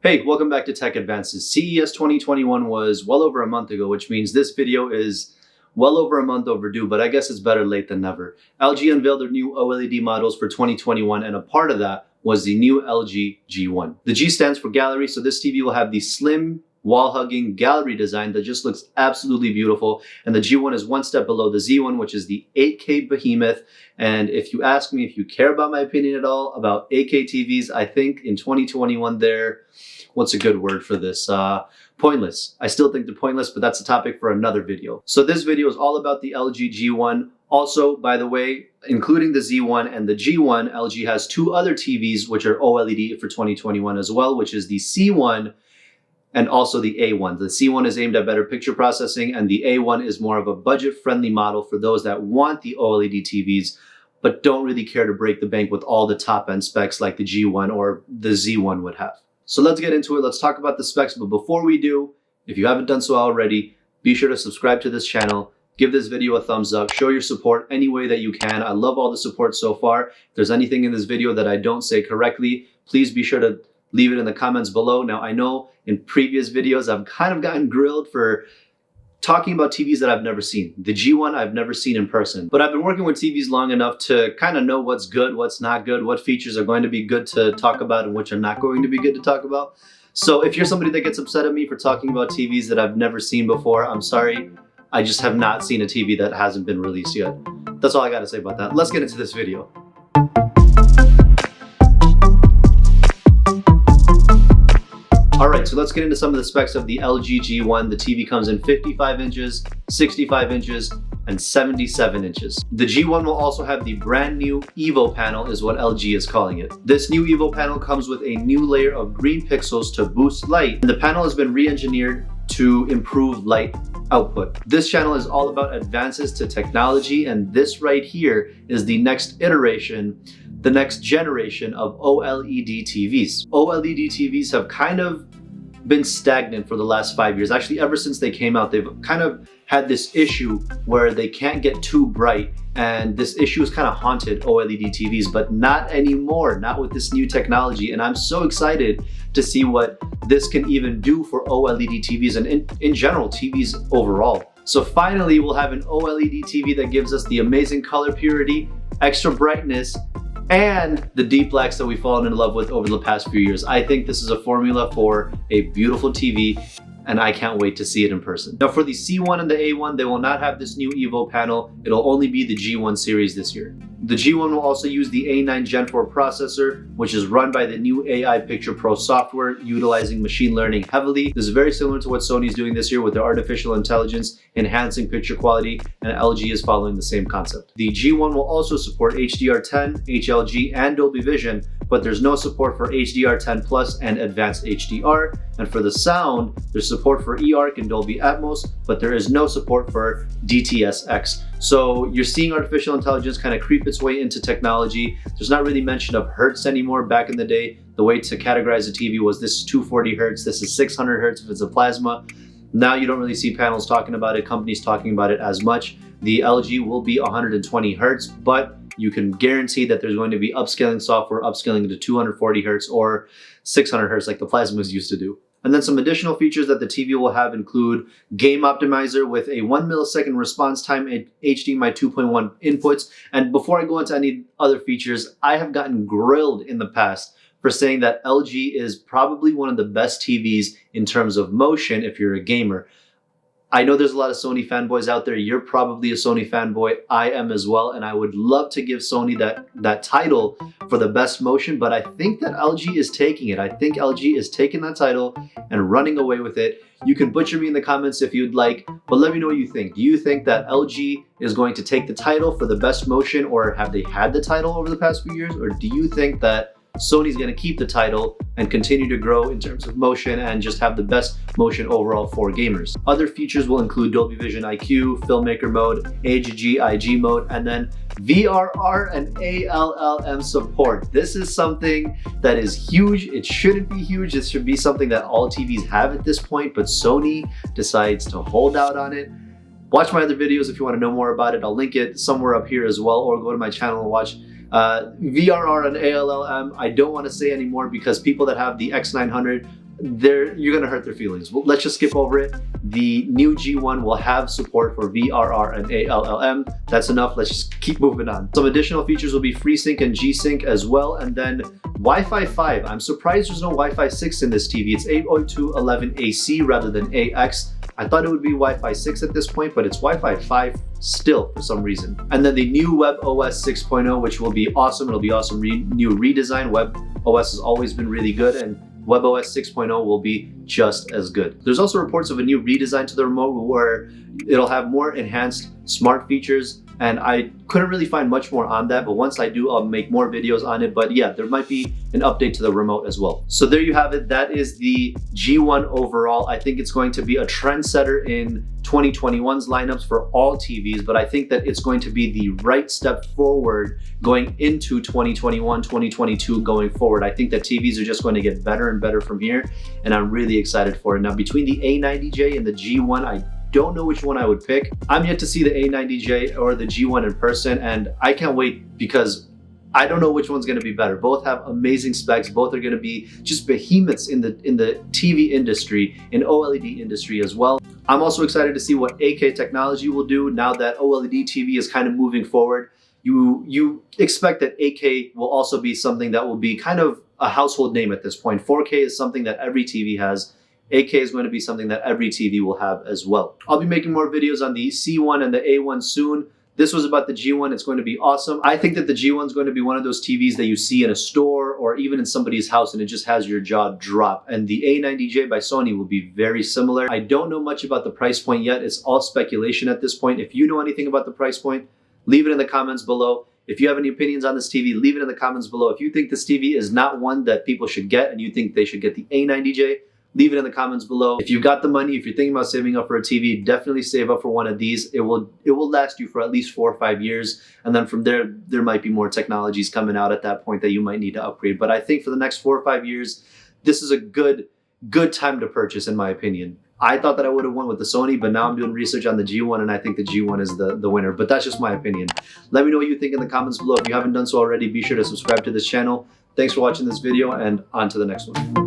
Hey, welcome back to Tech Advances. CES 2021 was well over a month ago, which means this video is well over a month overdue, but I guess it's better late than never. LG unveiled their new OLED models for 2021, and a part of that was the new LG G1. The G stands for gallery, so this TV will have the slim, wall-hugging gallery design that just looks absolutely beautiful. And the G1 is one step below the Z1, which is the 8K behemoth. And if you ask me if you care about my opinion at all about 8K TVs, I think in 2021 what's a good word for this? Pointless. I still think they're pointless, but that's a topic for another video. So this video is all about the LG G1. Also, by the way, including the Z1 and the G1, LG has two other TVs which are OLED for 2021 as well, which is the C1 and also the A1. The C1 is aimed at better picture processing, and the A1 is more of a budget-friendly model for those that want the OLED TVs, but don't really care to break the bank with all the top-end specs like the G1 or the Z1 would have. So let's get into it. Let's talk about the specs. But before we do, if you haven't done so already, be sure to subscribe to this channel. Give this video a thumbs up. Show your support any way that you can. I love all the support so far. If there's anything in this video that I don't say correctly, please be sure to leave it in the comments below. Now, I know in previous videos, I've kind of gotten grilled for talking about TVs that I've never seen. The G1 I've never seen in person, but I've been working with TVs long enough to kind of know what's good, what's not good, what features are going to be good to talk about and which are not going to be good to talk about. So if you're somebody that gets upset at me for talking about TVs that I've never seen before, I'm sorry. I just have not seen a TV that hasn't been released yet. That's all I got to say about that. Let's get into this video. Alright, so let's get into some of the specs of the LG G1. The TV comes in 55 inches, 65 inches, and 77 inches. The G1 will also have the brand new Evo panel, is what LG is calling it. This new Evo panel comes with a new layer of green pixels to boost light, and the panel has been re-engineered to improve light output. This channel is all about advances to technology, and this right here is the next iteration, the next generation of OLED TVs. OLED TVs have kind of been stagnant for the last 5 years. Actually, ever since they came out, they've kind of had this issue where they can't get too bright, and this issue has kind of haunted OLED TVs, but not anymore, not with this new technology. And I'm so excited to see what this can even do for OLED TVs and in general, TVs overall. So finally, we'll have an OLED TV that gives us the amazing color purity, extra brightness, and the deep blacks that we've fallen in love with over the past few years. I think this is a formula for a beautiful TV, and I can't wait to see it in person. Now for the C1 and the A1, they will not have this new Evo panel. It'll only be the G1 series this year. The G1 will also use the A9 Gen 4 processor, which is run by the new AI Picture Pro software, utilizing machine learning heavily. This is very similar to what Sony is doing this year with their artificial intelligence, enhancing picture quality, and LG is following the same concept. The G1 will also support HDR10, HLG, and Dolby Vision, but there's no support for HDR10 Plus and Advanced HDR. And for the sound, there's support for eARC and Dolby Atmos, but there is no support for DTS:X. So you're seeing artificial intelligence kind of creep its way into technology. There's not really mention of hertz anymore. Back in the day, the way to categorize a TV was this is 240 hertz, this is 600 hertz if it's a plasma. Now you don't really see panels talking about it, companies talking about it as much. The LG will be 120 hertz, but you can guarantee that there's going to be upscaling software, upscaling to 240 hertz or 600 hertz like the plasmas used to do. And then some additional features that the TV will have include game optimizer with a 1 millisecond response time and HDMI 2.1 inputs. And before I go into any other features, I have gotten grilled in the past for saying that LG is probably one of the best TVs in terms of motion if you're a gamer. I know there's a lot of Sony fanboys out there. You're probably a Sony fanboy. I am as well. And I would love to give Sony that title for the best motion, but I think that LG is taking it. I think LG is taking that title and running away with it. You can butcher me in the comments if you'd like, but let me know what you think. Do you think that LG is going to take the title for the best motion, or have they had the title over the past few years? Or do you think that Sony's going to keep the title and continue to grow in terms of motion and just have the best motion overall for gamers? Other features will include Dolby Vision IQ, Filmmaker mode, HGIG mode, and then VRR and ALLM support. This is something that is huge. It shouldn't be huge. This should be something that all TVs have at this point, but Sony decides to hold out on it. Watch my other videos if you want to know more about it. I'll link it somewhere up here as well, or go to my channel and watch VRR and ALLM. I don't want to say anymore because people that have the X900 you're gonna hurt their feelings. Well, let's just skip over it. The new G1 will have support for VRR and ALLM. That's enough. Let's just keep moving on. Some additional features will be FreeSync and G-Sync as well, and then Wi-Fi 5. I'm surprised there's no Wi-Fi 6 in this TV. It's 802.11ac rather than AX. I thought it would be Wi-Fi 6 at this point, but it's Wi-Fi 5 still for some reason. And then the new WebOS 6.0, which will be awesome. It'll be awesome new redesign. WebOS has always been really good, and WebOS 6.0 will be just as good. There's also reports of a new redesign to the remote where it'll have more enhanced smart features, and I couldn't really find much more on that, but once I do, I'll make more videos on it. But yeah, there might be an update to the remote as well. So there you have it. That is the G1 overall. I think it's going to be a trendsetter in 2021's lineups for all TVs, but I think that it's going to be the right step forward going into 2021, 2022 going forward. I think that TVs are just going to get better and better from here, and I'm really excited for it. Now, between the A90J and the G1, I don't know which one I would pick. I'm yet to see the A90J or the G1 in person, and I can't wait because I don't know which one's going to be better. Both have amazing specs. Both are going to be just behemoths in the TV industry, in OLED industry as well. I'm also excited to see what 8K technology will do now that OLED TV is kind of moving forward. You expect that 8K will also be something that will be kind of a household name at this point. 4K is something that every TV has. 8K is going to be something that every TV will have as well. I'll be making more videos on the C1 and the A1 soon. This was about the G1. It's going to be awesome. I think that the G1 is going to be one of those TVs that you see in a store or even in somebody's house and it just has your jaw drop. And the A90J by Sony will be very similar. I don't know much about the price point yet. It's all speculation at this point. If you know anything about the price point, leave it in the comments below. If you have any opinions on this TV, leave it in the comments below. If you think this TV is not one that people should get and you think they should get the A90J, leave it in the comments below. If you've got the money, if you're thinking about saving up for a TV, definitely save up for one of these. It will last you for at least 4 or 5 years. And then from there might be more technologies coming out at that point that you might need to upgrade. But I think for the next 4 or 5 years, this is a good time to purchase, in my opinion. I thought that I would have won with the Sony, but now I'm doing research on the G1 and I think the G1 is the winner. But that's just my opinion. Let me know what you think in the comments below. If you haven't done so already, be sure to subscribe to this channel. Thanks for watching this video and on to the next one.